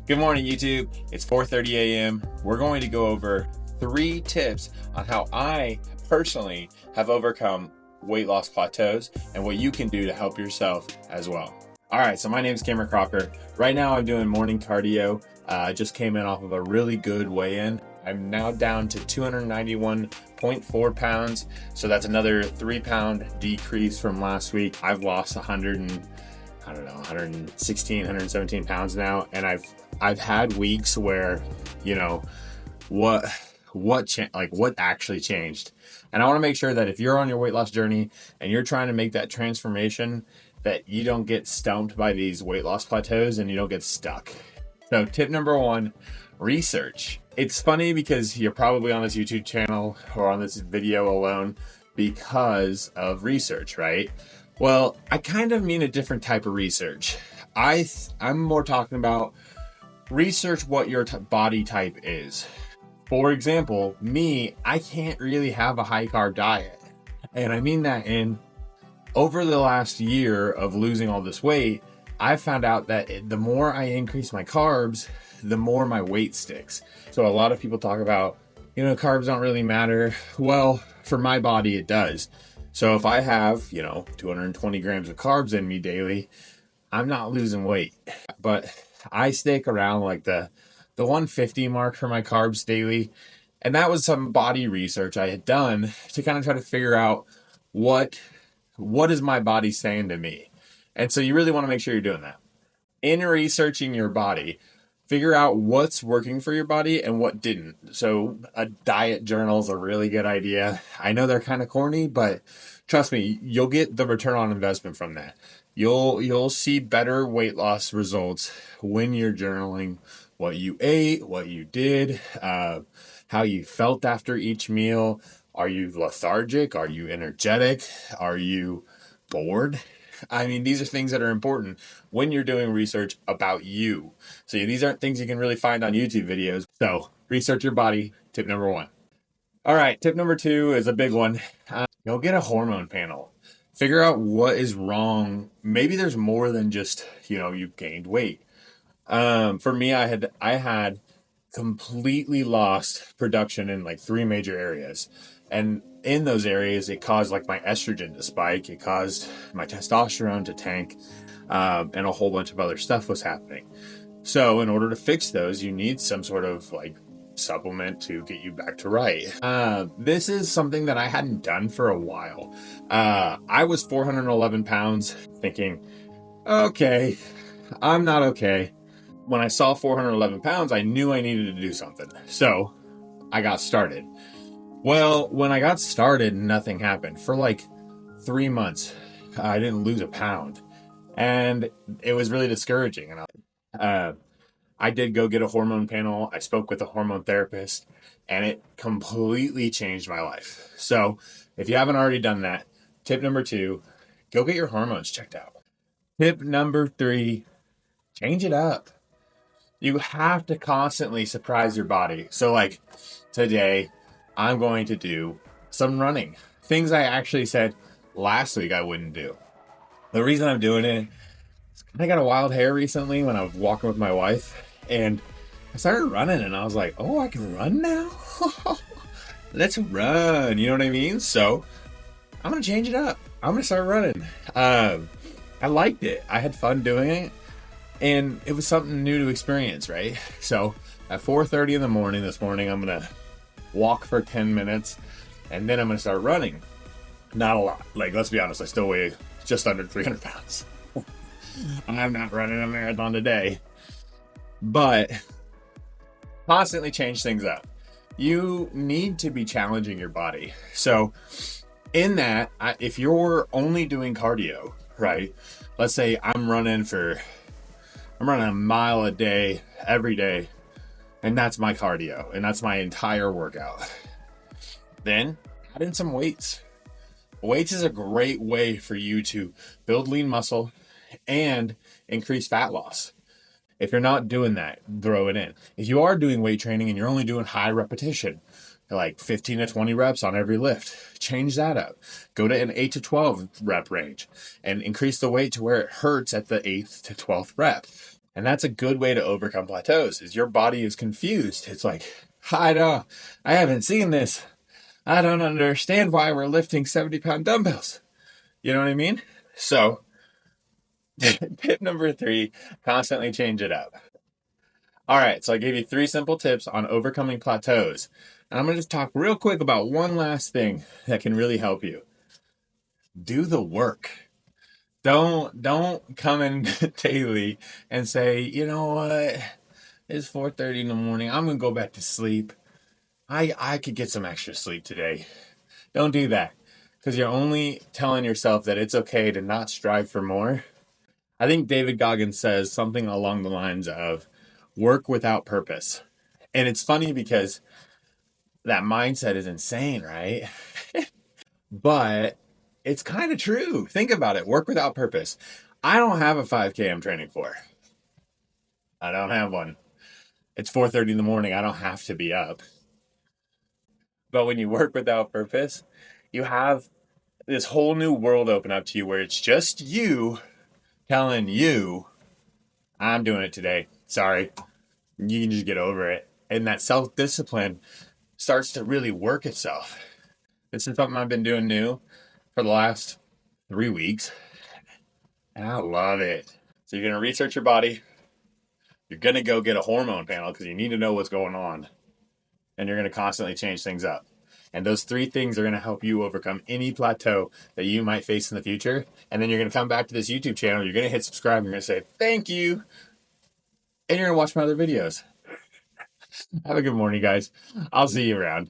Good morning, YouTube. It's 4:30 a.m. We're going to go over 3 tips on how I personally have overcome weight loss plateaus and what you can do to help yourself as well. All right, so my name is Cameron Crocker. Right now I'm doing morning cardio. I just came in off of a really good weigh-in. I'm now down to 291.4 pounds. So that's another 3-pound decrease from last week. I've lost 116, 117 pounds now. And I've had weeks where, what actually changed. And I want to make sure that if you're on your weight loss journey and you're trying to make that transformation, that you don't get stumped by these weight loss plateaus and you don't get stuck. So tip number 1, research. It's funny because you're probably on this YouTube channel or on this video alone because of research, right? Well, I kind of mean a different type of research. I'm more talking about research what your body type is. For example, me, I can't really have a high carb diet. And I mean that over the last year of losing all this weight, I've found out that the more I increase my carbs, the more my weight sticks. So a lot of people talk about, carbs don't really matter. Well, for my body, it does. So if I have, 220 grams of carbs in me daily, I'm not losing weight. But I stick around like the 150 mark for my carbs daily. And that was some body research I had done to kind of try to figure out what is my body saying to me. And so you really want to make sure you're doing that. In researching your body, figure out what's working for your body and what didn't. So a diet journal is a really good idea. I know they're kind of corny, but trust me, you'll get the return on investment from that. You'll see better weight loss results when you're journaling what you ate, what you did, how you felt after each meal. Are you lethargic? Are you energetic? Are you bored? I mean, these are things that are important when you're doing research about you. So these aren't things you can really find on YouTube videos. So research your body, tip number 1. All right, tip number 2 is a big one. Go get a hormone panel. Figure out what is wrong. Maybe there's more than just, you gained weight. For me, I had completely lost production in like 3 major areas. And in those areas, it caused like my estrogen to spike. It caused my testosterone to tank, and a whole bunch of other stuff was happening. So in order to fix those, you need some sort of like supplement to get you back to right. This is something that I hadn't done for a while. I was 411 pounds thinking, okay, I'm not okay. When I saw 411 pounds, I knew I needed to do something. So I got started. Well, when I got started, nothing happened. For like 3 months, I didn't lose a pound. And it was really discouraging. And I did go get a hormone panel. I spoke with a hormone therapist, and it completely changed my life. So if you haven't already done that, tip number 2, go get your hormones checked out. Tip number 3, change it up. You have to constantly surprise your body. So like today, I'm going to do some running. Things I actually said last week I wouldn't do. The reason I'm doing it is I got a wild hair recently when I was walking with my wife, and I started running and I was like, oh, I can run now? Let's run, you know what I mean? So I'm going to change it up. I'm going to start running. I liked it. I had fun doing it. And it was something new to experience, right? So at 4:30 in the morning this morning, I'm going to walk for 10 minutes, and then I'm going to start running. Not a lot. Like, let's be honest, I still weigh just under 300 pounds. I'm not running a marathon today. But constantly change things up. You need to be challenging your body. So in that, if you're only doing cardio, right? Let's say I'm running a mile a day, every day, and that's my cardio, and that's my entire workout. Then add in some weights. Weights is a great way for you to build lean muscle and increase fat loss. If you're not doing that, throw it in. If you are doing weight training and you're only doing high repetition, like 15 to 20 reps on every lift, change that up. Go to an 8 to 12 rep range and increase the weight to where it hurts at the 8th to 12th rep. And that's a good way to overcome plateaus is your body is confused. It's like, I don't, I haven't seen this. I don't understand why we're lifting 70-pound dumbbells. You know what I mean? So tip number 3, constantly change it up. All right, so I gave you 3 simple tips on overcoming plateaus. And I'm going to just talk real quick about one last thing that can really help you. Do the work. Don't come in daily and say, you know what? It's 4:30 in the morning. I'm gonna go back to sleep. I could get some extra sleep today. Don't do that. Because you're only telling yourself that it's okay to not strive for more. I think David Goggins says something along the lines of work without purpose. And it's funny because that mindset is insane, right? But it's kind of true. Think about it. Work without purpose. I don't have a 5K I'm training for. I don't have one. It's 4:30 in the morning. I don't have to be up. But when you work without purpose, you have this whole new world open up to you where it's just you telling you, I'm doing it today. Sorry. You can just get over it. And that self discipline starts to really work itself. This is something I've been doing new for the last 3 weeks, and I love it. So, you're going to research your body. You're going to go get a hormone panel because you need to know what's going on. And you're going to constantly change things up. And those 3 things are going to help you overcome any plateau that you might face in the future. And then you're going to come back to this YouTube channel. You're going to hit subscribe. And you're going to say, thank you. And you're going to watch my other videos. Have a good morning, guys. I'll see you around.